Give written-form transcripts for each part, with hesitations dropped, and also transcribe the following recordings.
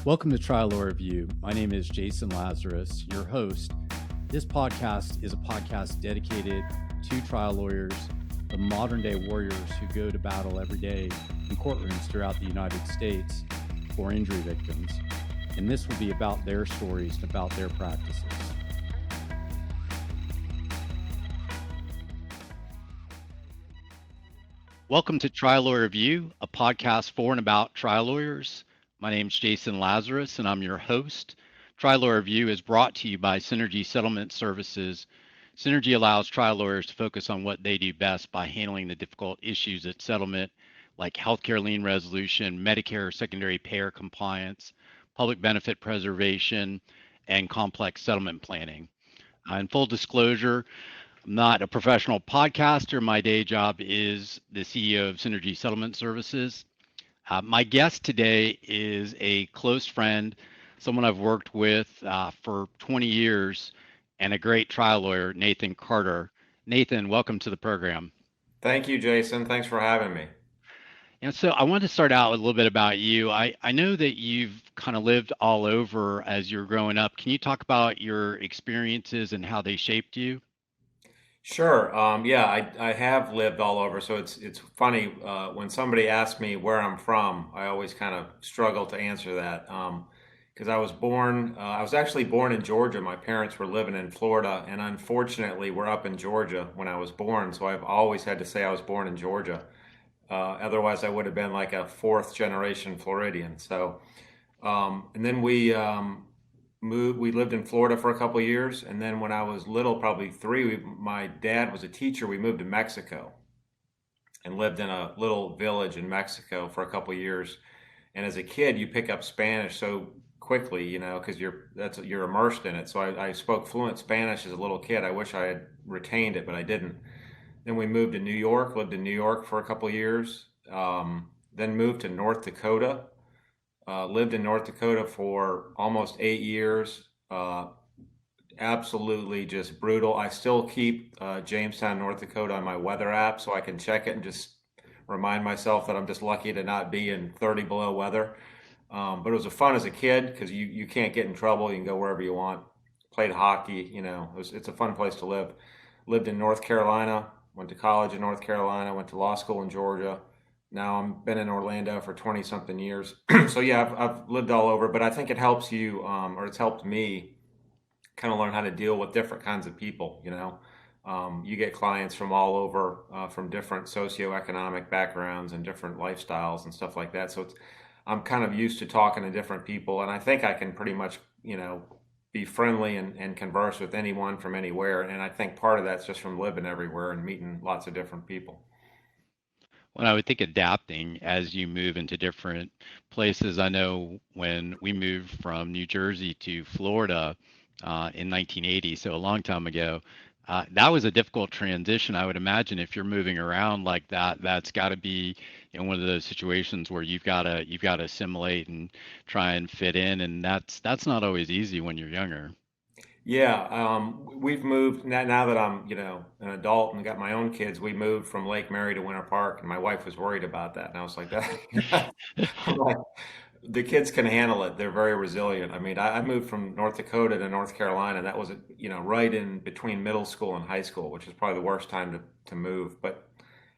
Welcome to Trial Law Review. My name is Jason Lazarus, your host. This podcast is a podcast dedicated to trial lawyers, the modern day warriors who go to battle every day in courtrooms throughout the United States for injury victims. And this will be about their stories and about their practices. Welcome to Trial Law Review, a podcast for and about trial lawyers. My name is Jason Lazarus, and I'm your host. Trial Law Review is brought to you by Synergy Settlement Services. Synergy allows trial lawyers to focus on what they do best by handling the difficult issues at settlement, like healthcare lien resolution, Medicare secondary payer compliance, public benefit preservation, and complex settlement planning. In full disclosure, I'm not a professional podcaster. My day job is the CEO of Synergy Settlement Services. My guest today is a close friend, someone I've worked with for 20 years, and a great trial lawyer, Nathan Carter. Nathan, welcome to the program. Thank you, Jason. Thanks for having me. And so I wanted to start out with a little bit about you. I know that you've kind of lived all over as you're growing up. Can you talk about your experiences and how they shaped you? Sure. I have lived all over, so it's funny when somebody asks me where I'm from, I always kind of struggle to answer that because I was actually born in Georgia. My parents were living in Florida, and unfortunately, we're up in Georgia when I was born. So I've always had to say I was born in Georgia. Otherwise, I would have been like a fourth generation Floridian. And then we moved. We lived in Florida for a couple of years, and then when I was little, probably three, my dad was a teacher. We moved to Mexico and lived in a little village in Mexico for a couple of years. And as a kid, you pick up Spanish so quickly, because you're immersed in it. So I spoke fluent Spanish as a little kid. I wish I had retained it, but I didn't. Then we moved to New York, lived in New York for a couple of years. Then moved to North Dakota. Lived in North Dakota for almost 8 years. Absolutely just brutal. I still keep Jamestown, North Dakota on my weather app so I can check it and just remind myself that I'm just lucky to not be in 30 below weather. But it was fun as a kid because you can't get in trouble. You can go wherever you want. Played hockey, it's a fun place to live. Lived in North Carolina, went to college in North Carolina, went to law school in Georgia. Now I'm been in Orlando for 20 something years. So yeah, I've lived all over, but I think it helps you, or it's helped me kind of learn how to deal with different kinds of people. You get clients from all over, from different socioeconomic backgrounds and different lifestyles and stuff like that. I'm kind of used to talking to different people, and I think I can pretty much, be friendly and converse with anyone from anywhere. And I think part of that's just from living everywhere and meeting lots of different people. Well, I would think adapting as you move into different places. I know when we moved from New Jersey to Florida in 1980, so a long time ago, that was a difficult transition. I would imagine if you're moving around like that, that's got to be one of those situations where you've got to assimilate and try and fit in, and that's not always easy when you're younger. Yeah, we've moved now that I'm, an adult and got my own kids. We moved from Lake Mary to Winter Park, and my wife was worried about that. And I was like, that, I'm like, the kids can handle it. They're very resilient. I mean, I moved from North Dakota to North Carolina, and that was, right in between middle school and high school, which is probably the worst time to move. But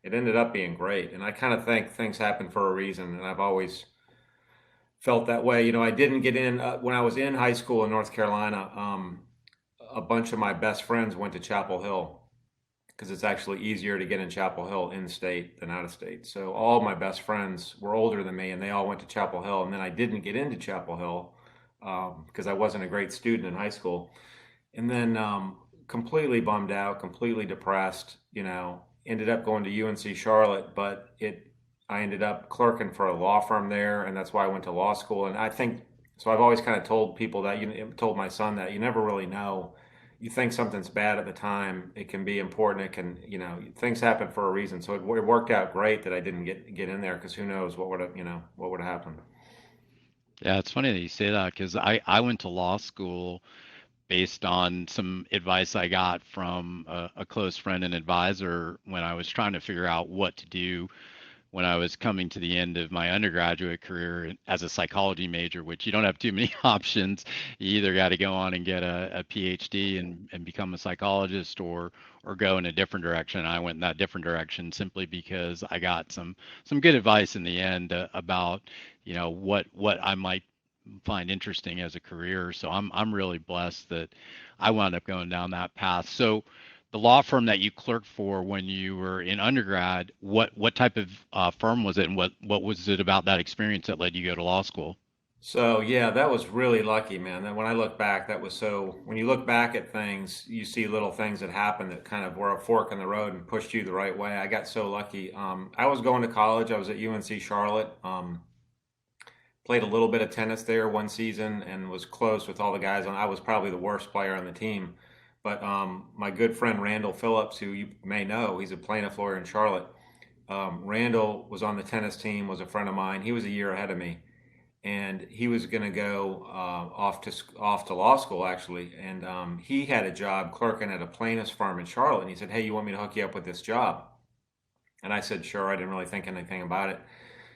it ended up being great. And I kind of think things happen for a reason, and I've always felt that way. I didn't get in when I was in high school in North Carolina. A bunch of my best friends went to Chapel Hill because it's actually easier to get in Chapel Hill in state than out of state. So all my best friends were older than me, and they all went to Chapel Hill. And then I didn't get into Chapel Hill because I wasn't a great student in high school. And then completely bummed out, completely depressed. Ended up going to UNC Charlotte, but I ended up clerking for a law firm there, and that's why I went to law school. And I think so. I've always kind of told people that told my son that you never really know. You think something's bad at the time, it can be important. It can, things happen for a reason. So it worked out great that I didn't get in there because who knows what would have happened. Yeah, it's funny that you say that because I went to law school based on some advice I got from a close friend and advisor when I was trying to figure out what to do when I was coming to the end of my undergraduate career as a psychology major, which you don't have too many options. You either got to go on and get a PhD and become a psychologist, or go in a different direction. I went in that different direction simply because I got some good advice in the end about, what I might find interesting as a career. So I'm really blessed that I wound up going down that path. So the law firm that you clerked for when you were in undergrad, what type of firm was it, and what was it about that experience that led you to go to law school? So yeah, that was really lucky, man. That when I look back, that was so. When you look back at things, you see little things that happened that kind of were a fork in the road and pushed you the right way. I got so lucky. I was going to college. I was at UNC Charlotte. Played a little bit of tennis there one season and was close with all the guys. And I was probably the worst player on the team. But my good friend Randall Phillips, who you may know, he's a plaintiff lawyer in Charlotte. Randall was on the tennis team, was a friend of mine. He was a year ahead of me, and he was going to go off to law school actually. And he had a job clerking at a plaintiff's firm in Charlotte. And he said, "Hey, you want me to hook you up with this job?" And I said, "Sure." I didn't really think anything about it.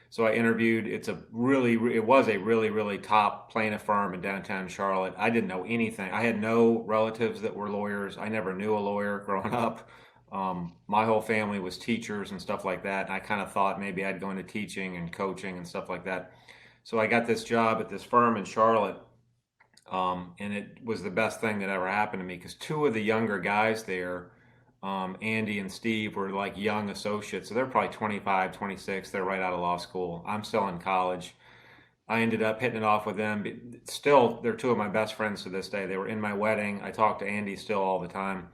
So I interviewed. It was a really, really top plaintiff firm in downtown Charlotte. I didn't know anything. I had no relatives that were lawyers. I never knew a lawyer growing up. My whole family was teachers and stuff like that. And I kind of thought maybe I'd go into teaching and coaching and stuff like that. So I got this job at this firm in Charlotte, and it was the best thing that ever happened to me because two of the younger guys there, Andy and Steve, were like young associates. So they're probably 25, 26. They're right out of law school. I'm still in college. I ended up hitting it off with them. Still, they're two of my best friends to this day. They were in my wedding. I talk to Andy still all the time.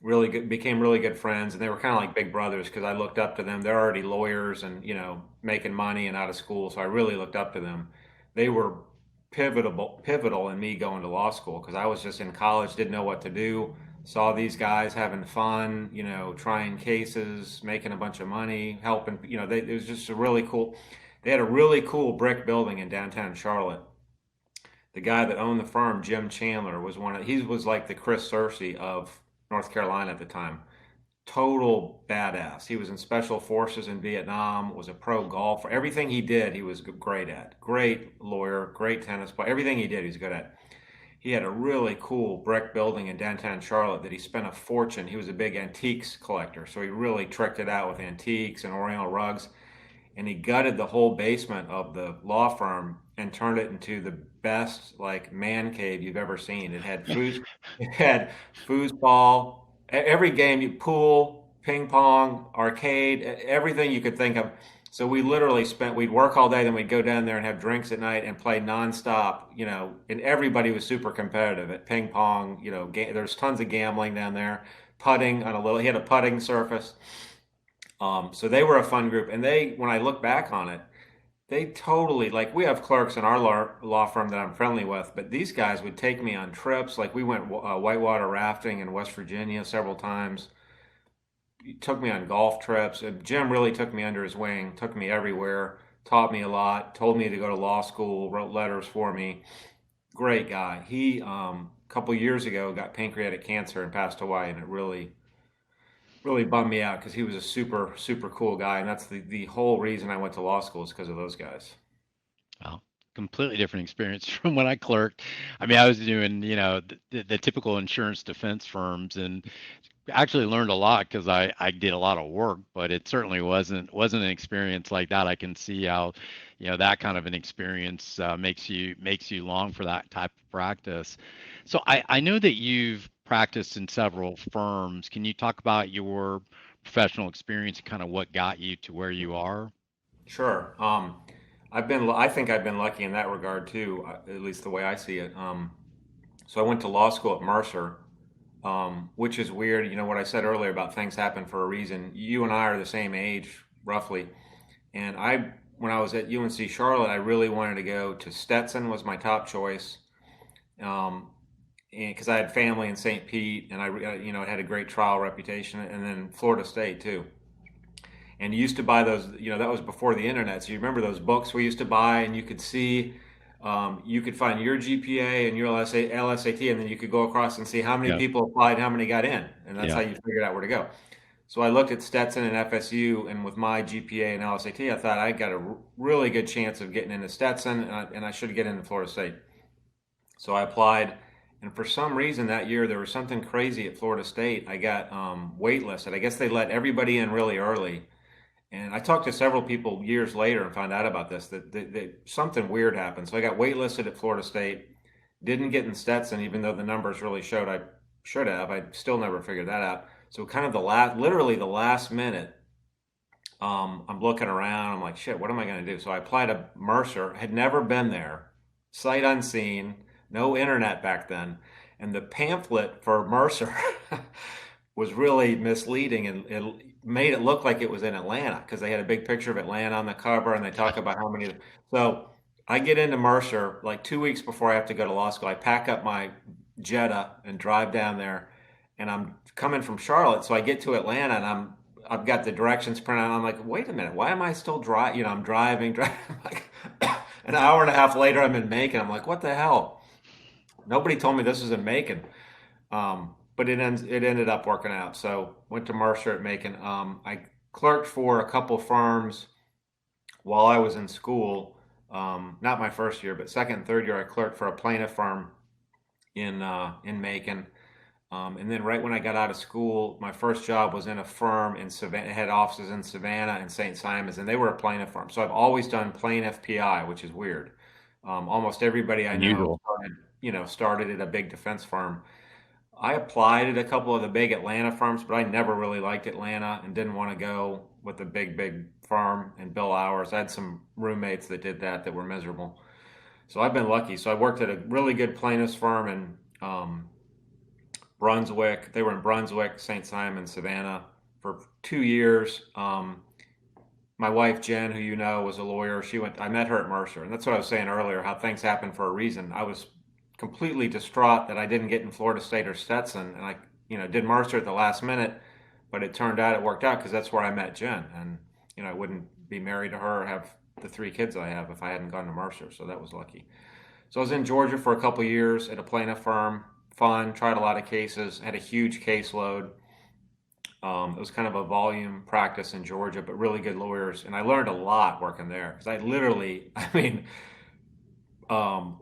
Really good, became really good friends, and they were kind of like big brothers because I looked up to them. They're already lawyers and making money and out of school, so I really looked up to them. They were pivotal in me going to law school because I was just in college, didn't know what to do. Saw these guys having fun, trying cases, making a bunch of money, helping. It was just a really cool. They had a really cool brick building in downtown Charlotte. The guy that owned the firm, Jim Chandler, was he was like the Chris Cersei of North Carolina at the time. Total badass. He was in special forces in Vietnam, was a pro golfer. Everything he did, he was great at. Great lawyer, great tennis player. Everything he did, he's good at. He had a really cool brick building in downtown Charlotte that he spent a fortune. He was a big antiques collector, so he really tricked it out with antiques and Oriental rugs. And he gutted the whole basement of the law firm and turned it into the best like man cave you've ever seen. It had foosball, every game, pool, ping pong, arcade, everything you could think of. So we'd work all day, then we'd go down there and have drinks at night and play nonstop, and everybody was super competitive at ping pong, there's tons of gambling down there, putting he had a putting surface. So they were a fun group, and when I look back on it, they totally like we have clerks in our law firm that I'm friendly with, but these guys would take me on trips. Like we went whitewater rafting in West Virginia several times. He took me on golf trips. Jim really took me under his wing, took me everywhere, taught me a lot, told me to go to law school, wrote letters for me. Great guy. He a couple years ago got pancreatic cancer and passed away, and it really bummed me out because he was a super super cool guy, and that's the whole reason I went to law school is because of those guys. Well, completely different experience from when I clerked. I mean, I was doing, the typical insurance defense firms, and actually learned a lot because I did a lot of work, but it certainly wasn't an experience like that. I can see how, that kind of an experience makes you long for that type of practice. So I know that you've practiced in several firms. Can you talk about your professional experience and kind of what got you to where you are? Sure. I think I've been lucky in that regard too, at least the way I see it. So I went to law school at Mercer, which is weird. What I said earlier about things happen for a reason. You and I are the same age, roughly. And when I was at UNC Charlotte, I really wanted to go to Stetson was my top choice. Um, and because I had family in St. Pete, and it had a great trial reputation, and then Florida State too. And you used to buy those, that was before the internet. So you remember those books we used to buy, and you could see, you could find your GPA and your LSAT, and then you could go across and see how many Yeah. people applied, how many got in, and that's how Yeah. you figured out where to go. So I looked at Stetson and FSU, and with my GPA and LSAT, I thought I got a really good chance of getting into Stetson, and I should get into Florida State. So I applied, and for some reason that year there was something crazy at Florida State. I got waitlisted. I guess they let everybody in really early. And I talked to several people years later and found out about this that something weird happened. So I got waitlisted at Florida State, didn't get in Stetson, even though the numbers really showed I should have. I still never figured that out. So kind of literally the last minute, I'm looking around. I'm like, shit, what am I going to do? So I applied to Mercer. Had never been there, sight unseen, no internet back then, and the pamphlet for Mercer was really misleading, and it made it look like it was in Atlanta because they had a big picture of Atlanta on the cover, and they talk about how many. So I get into Mercer like 2 weeks before I have to go to law school. I pack up my Jetta and drive down there, and I'm coming from Charlotte, so I get to Atlanta, and I've got the directions printed out. I'm like, wait a minute, why am I still driving? I'm driving. Like an hour and a half later, I'm in Macon. I'm like, what the hell? Nobody told me this was in Macon. But it ended up working out. So went to Mercer at Macon. I clerked for a couple firms while I was in school. Not my first year, but second and third year, I clerked for a plaintiff firm in Macon. And then right when I got out of school, my first job was in a firm in Savannah, had offices in Savannah and St. Simons, and they were a plaintiff firm. So I've always done plaintiff PI, which is weird. Almost everybody I know Unusual. started at a big defense firm. I applied at a couple of the big Atlanta firms, but I never really liked Atlanta and didn't want to go with a big firm and bill hours. I had some roommates that did that were miserable. So I've been lucky. So I worked at a really good plaintiffs firm in Brunswick. They were in Brunswick, St. Simon, Savannah for 2 years. My wife Jen, who you know, was a lawyer. I met her at Mercer, and that's what I was saying earlier. How things happen for a reason. I was completely distraught that I didn't get in Florida State or Stetson, and I, did Mercer at the last minute. But it turned out it worked out because that's where I met Jen, and I wouldn't be married to her or have the 3 kids I have if I hadn't gone to Mercer. So that was lucky. So I was in Georgia for a couple of years at a plaintiff firm. Fun, tried a lot of cases, had a huge caseload. It was kind of a volume practice in Georgia, but really good lawyers, and I learned a lot working there because I literally, I mean, um,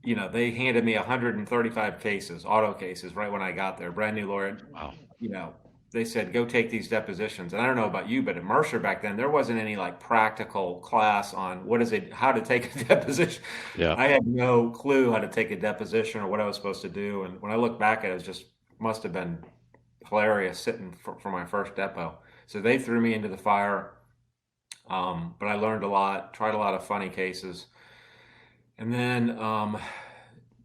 they handed me 135 cases, auto cases, right when I got there. Brand new lawyer. Wow. You know, they said go take these depositions, and I don't know about you, but at Mercer back then there wasn't any like practical class on how to take a deposition. Yeah. I had no clue how to take a deposition or what I was supposed to do, and when I look back at it, it just must have been hilarious sitting for my first depo. So they threw me into the fire, but I learned a lot, tried a lot of funny cases, and then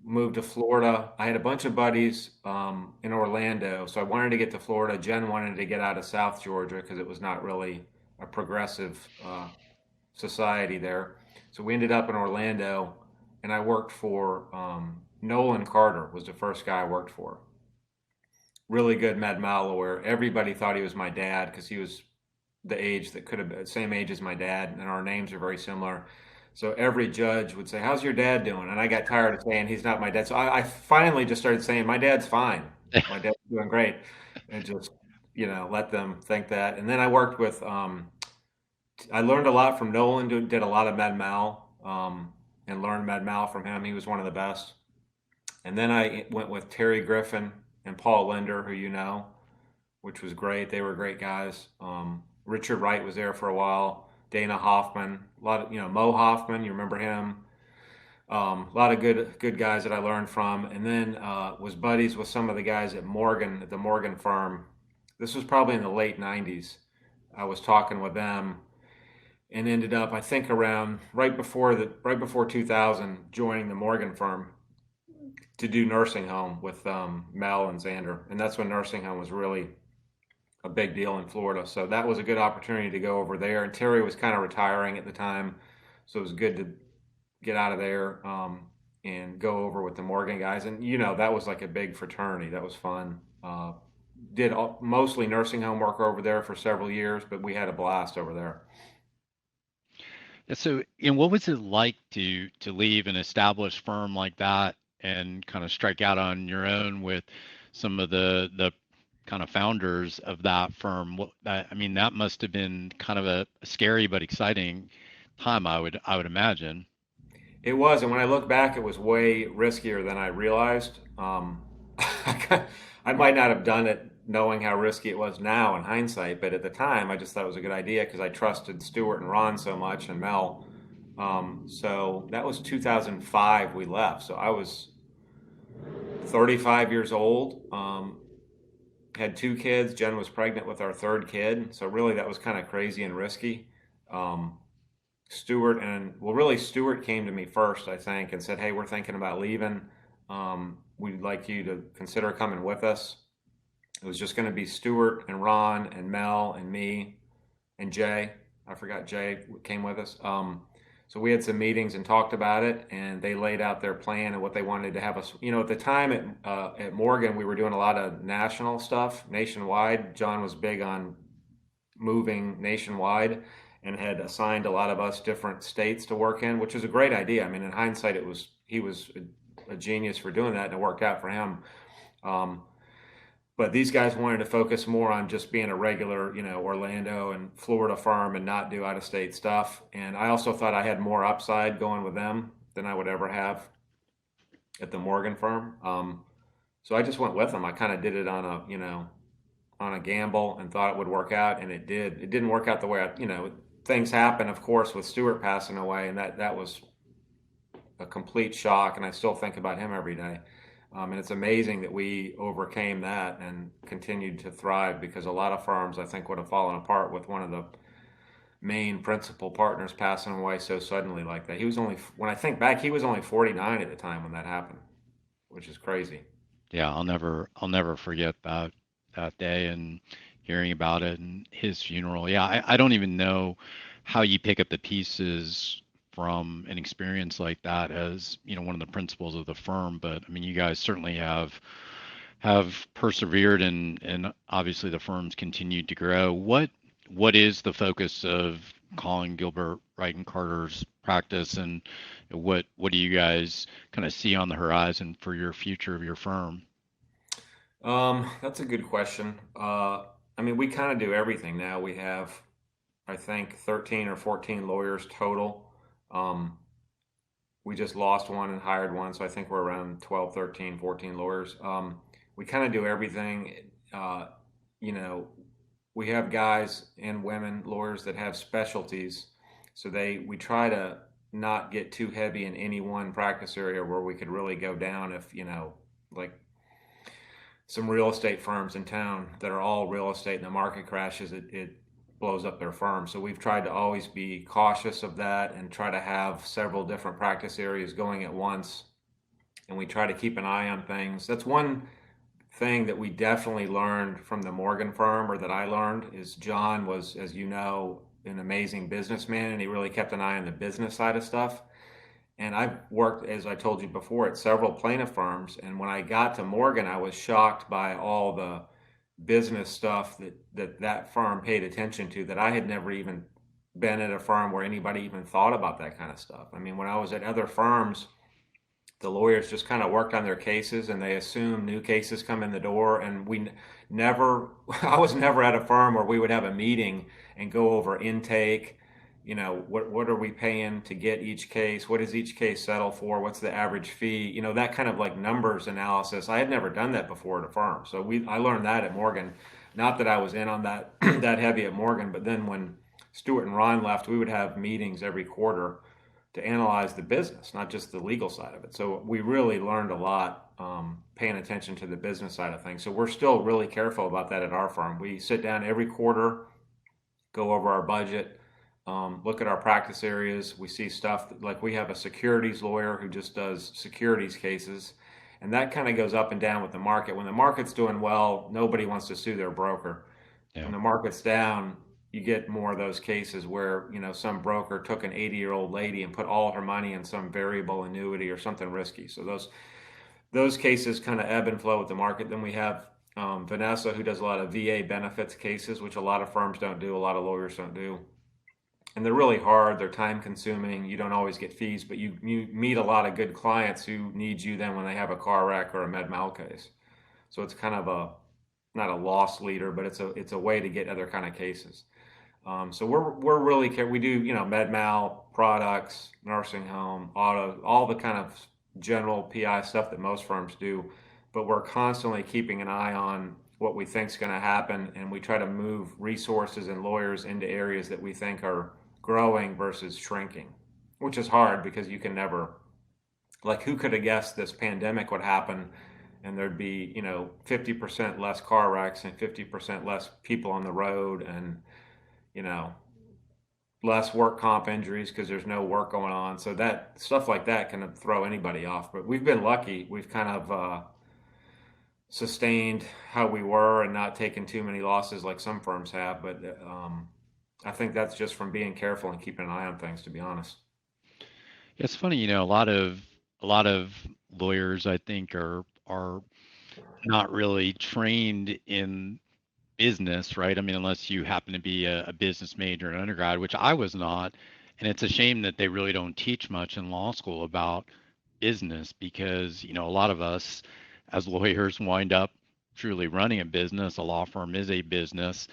moved to Florida. I had a bunch of buddies in Orlando, so I wanted to get to Florida. Jen wanted to get out of South Georgia because it was not really a progressive society there. So we ended up in Orlando, and I worked for Nolan Carter was the first guy I worked for. Really good med mal lawyer. Everybody thought he was my dad because he was the age that could have been same age as my dad, and our names are very similar. So every judge would say, "How's your dad doing?" And I got tired of saying he's not my dad. So I finally just started saying, "My dad's fine. My dad's doing great," and just let them think that. And then I worked with. I learned a lot from Nolan. Did a lot of med mal and learned med mal from him. He was one of the best. And then I went with Terry Griffin and Paul Linder, who you know, which was great. They were great guys. Richard Wright was there for a while. Dana Hoffman, a lot of Mo Hoffman, you remember him. A lot of good guys that I learned from, and then was buddies with some of the guys at the Morgan firm. This was probably in the late '90s. I was talking with them, and ended up, I think, around right before 2000, joining the Morgan firm to do nursing home with Mel and Xander, and that's when nursing home was really a big deal in Florida. So that was a good opportunity to go over there. And Terry was kind of retiring at the time, so it was good to get out of there and go over with the Morgan guys. And that was like a big fraternity. That was fun. Did mostly nursing home work over there for several years, but we had a blast over there. Yeah, so, and what was it like to leave an established firm like that and kind of strike out on your own with some of the kind of founders of that firm. I mean, that must have been kind of a scary but exciting time, I would imagine. It was, and when I look back, it was way riskier than I realized. I might not have done it knowing how risky it was now in hindsight, but at the time, I just thought it was a good idea because I trusted Stuart and Ron so much and Mel. So that was 2005 we left. So I was 35 years old, had two kids. Jen was pregnant with our third kid. So really, that was kind of crazy and risky. Um, Stuart came to me first, I think, and said, "Hey, we're thinking about leaving. We'd like you to consider coming with us." It was just going to be Stuart and Ron and Mel and me and Jay. I forgot Jay came with us. So we had some meetings and talked about it, and they laid out their plan and what they wanted to have us. You know, at the time at Morgan, we were doing a lot of national stuff, nationwide. John was big on moving nationwide and had assigned a lot of us different states to work in, which is a great idea. I mean, in hindsight, he was a genius for doing that, and it worked out for him. Um, but these guys wanted to focus more on just being a regular, Orlando and Florida firm and not do out of state stuff. And I also thought I had more upside going with them than I would ever have at the Morgan firm. So I just went with them. I kind of did it on a gamble and thought it would work out, and it did. It didn't work out the way things happen, of course, with Stuart passing away, and that was a complete shock. And I still think about him every day. And it's amazing that we overcame that and continued to thrive because a lot of firms, I think, would have fallen apart with one of the main principal partners passing away so suddenly like that. When I think back, he was only 49 at the time when that happened, which is crazy. Yeah, I'll never forget that day and hearing about it and his funeral. Yeah, I don't even know how you pick up the pieces from an experience like that as, one of the principals of the firm. But I mean, you guys certainly have persevered and obviously the firm's continued to grow. What is the focus of Colling, Gilbert, Wright and Carter's practice, and what do you guys kind of see on the horizon for your future of your firm? That's a good question. I mean, we kind of do everything now. We have, I think, 13 or 14 lawyers total. Um, we just lost one and hired one, so I think we're around 12, 13, 14 lawyers. We kind of do everything. Uh, you know, we have guys and women lawyers that have specialties, so we try to not get too heavy in any one practice area where we could really go down if like some real estate firms in town that are all real estate and the market crashes, it blows up their firm. So we've tried to always be cautious of that and try to have several different practice areas going at once. And we try to keep an eye on things. That's one thing that we definitely learned from the Morgan firm, or that I learned, is John was, as you know, an amazing businessman, and he really kept an eye on the business side of stuff. And I've worked, as I told you before, at several plaintiff firms. And when I got to Morgan, I was shocked by all the business stuff that firm paid attention to that I had never even been at a firm where anybody even thought about that kind of stuff. I mean, when I was at other firms, the lawyers just kind of worked on their cases and they assume new cases come in the door. And never, I was never at a firm where we would have a meeting and go over intake. What are we paying to get each case? What does each case settle for? What's the average fee? That kind of like numbers analysis. I had never done that before at a firm. So I learned that at Morgan. Not that I was in on that that heavy at Morgan, but then when Stuart and Ron left, we would have meetings every quarter to analyze the business, not just the legal side of it. So we really learned a lot, paying attention to the business side of things. So we're still really careful about that at our firm. We sit down every quarter, go over our budget, look at our practice areas. We see stuff like we have a securities lawyer who just does securities cases. And that kind of goes up and down with the market. When the market's doing well, nobody wants to sue their broker. Yeah. When the market's down, you get more of those cases where, some broker took an 80-year-old lady and put all her money in some variable annuity or something risky. So those cases kind of ebb and flow with the market. Then we have Vanessa, who does a lot of VA benefits cases, which a lot of firms don't do, a lot of lawyers don't do. And they're really hard. They're time consuming. You don't always get fees, but you meet a lot of good clients who need you then when they have a car wreck or a med mal case. So it's kind of not a loss leader, but it's a way to get other kind of cases. So we're really we do, med mal products, nursing home, auto, all the kind of general PI stuff that most firms do, but we're constantly keeping an eye on what we think is going to happen, and we try to move resources and lawyers into areas that we think are growing versus shrinking, which is hard because you can never, like, who could have guessed this pandemic would happen and there'd be, 50% less car wrecks and 50% less people on the road, and you know less work comp injuries because there's no work going on. So that stuff like that can throw anybody off. But we've been lucky. We've kind of sustained how we were and not taken too many losses like some firms have. But I think that's just from being careful and keeping an eye on things, to be honest. It's funny, a lot of lawyers I think are not really trained in business, right? I mean, unless you happen to be a business major in undergrad, which I was not. And it's a shame that they really don't teach much in law school about business because, a lot of us as lawyers wind up truly running a business. A law firm is a business,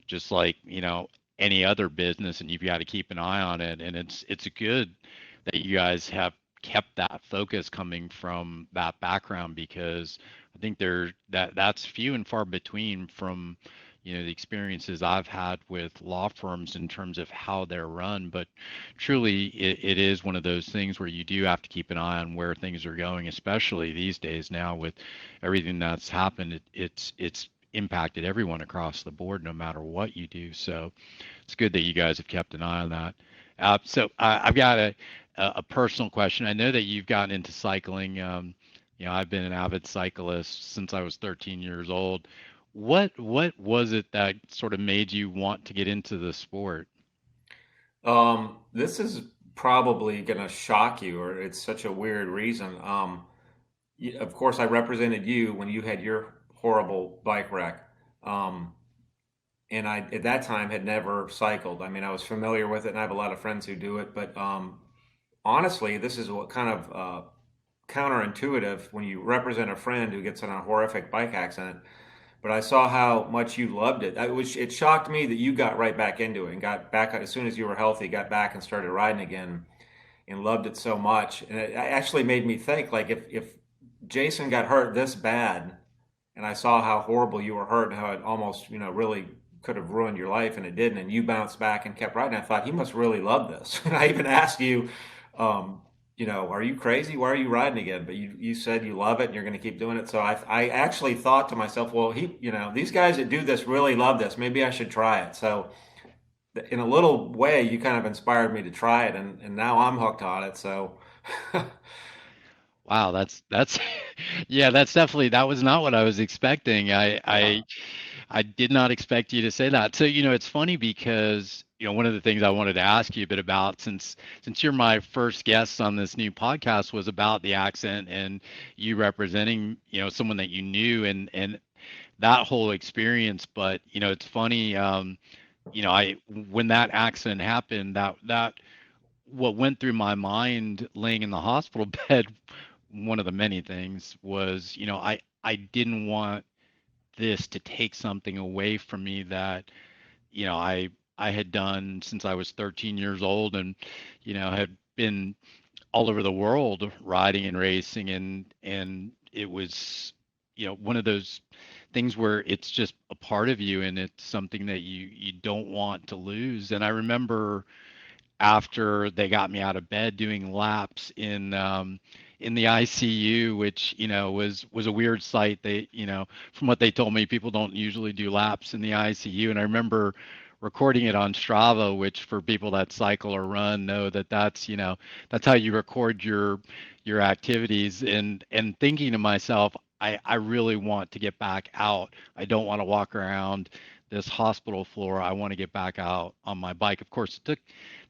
just like, any other business, and you've got to keep an eye on it. And it's good that you guys have kept that focus coming from that background because I think that's few and far between from the experiences I've had with law firms in terms of how they're run. But truly, it is one of those things where you do have to keep an eye on where things are going, especially these days now with everything that's happened. It's impacted everyone across the board, no matter what you do. So it's good that you guys have kept an eye on that. I've got a personal question. I know that you've gotten into cycling. I've been an avid cyclist since I was 13 years old. What was it that sort of made you want to get into the sport? This is probably going to shock you, or it's such a weird reason. Of course, I represented you when you had your horrible bike wreck. Um, and I, at that time, had never cycled. I mean, I was familiar with it, and I have a lot of friends who do it. But honestly, this is what kind of counterintuitive when you represent a friend who gets in a horrific bike accident. But I saw how much you loved it. It shocked me that you got right back into it and got back as soon as you were healthy, got back and started riding again and loved it so much. And it actually made me think, like, if Jason got hurt this bad, and I saw how horrible you were hurt and how it almost, really could have ruined your life, and it didn't, and you bounced back and kept riding, I thought he must really love this. And I even asked you, um, are you crazy? Why are you riding again? But you said you love it and you're going to keep doing it. So I actually thought to myself, well, these guys that do this really love this. Maybe I should try it. So in a little way, you kind of inspired me to try it, and now I'm hooked on it. So Wow, that's yeah, that's definitely that was not what I was expecting. I did not expect you to say that. So, it's funny because, one of the things I wanted to ask you a bit about since you're my first guest on this new podcast was about the accent and you representing, someone that you knew and that whole experience. But, it's funny, I when that accident happened, that what went through my mind laying in the hospital bed, one of the many things was, I didn't want this to take something away from me that I had done since I was 13 years old and had been all over the world riding and racing and it was one of those things where it's just a part of you and it's something that you don't want to lose. And I remember after they got me out of bed doing laps in the ICU, which was a weird sight. They from what they told me, people don't usually do laps in the ICU, and I remember recording it on Strava, which for people that cycle or run know that that's how you record your activities, and thinking to myself, I really want to get back out. I don't want to walk around this hospital floor. I want to get back out on my bike. Of course, it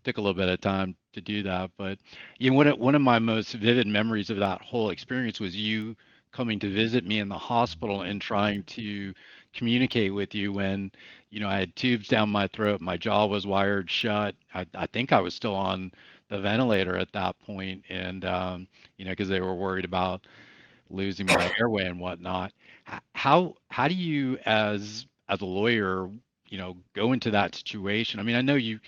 took a little bit of time to do that, but one of my most vivid memories of that whole experience was you coming to visit me in the hospital and trying to communicate with you when I had tubes down my throat, my jaw was wired shut. I think I was still on the ventilator at that point, and because they were worried about losing my airway and whatnot. How do you as a lawyer, go into that situation? I mean, I know you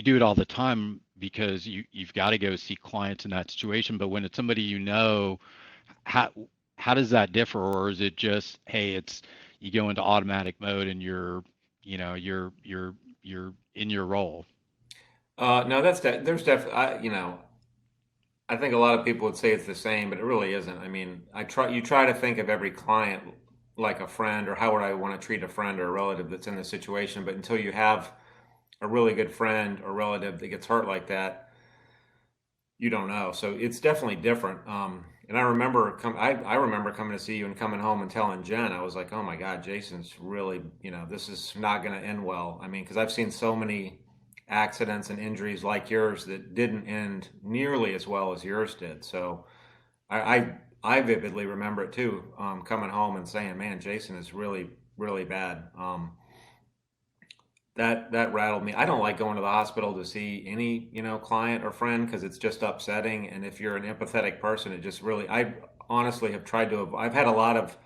do it all the time because you've got to go see clients in that situation, but when it's somebody how how does that differ, or is it just, hey, it's you go into automatic mode and you're in your role? No, there's definitely, I think a lot of people would say it's the same, but it really isn't. I mean, you try to think of every client like a friend, or how would I want to treat a friend or a relative that's in this situation. But until you have a really good friend or relative that gets hurt like that, you don't know. So it's definitely different. And I remember coming to see you and coming home and telling Jen, I was like, oh my God, Jason's really, this is not going to end well. I mean, because I've seen so many accidents and injuries like yours that didn't end nearly as well as yours did. So I, I, I vividly remember it too, coming home and saying, man, Jason is really, really bad. That rattled me. I don't like going to the hospital to see any, client or friend, because it's just upsetting. And if you're an empathetic person, it just really, I honestly have tried to, I've had a lot of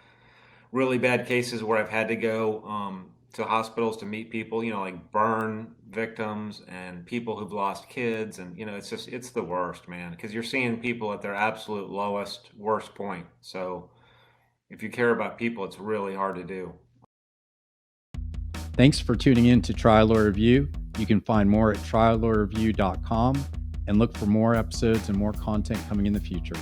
really bad cases where I've had to go to hospitals to meet people, like burn victims and people who've lost kids. And, it's the worst, man, because you're seeing people at their absolute lowest, worst point. So if you care about people, it's really hard to do. Thanks for tuning in to Trial Lawyer Review. You can find more at triallawyerreview.com and look for more episodes and more content coming in the future.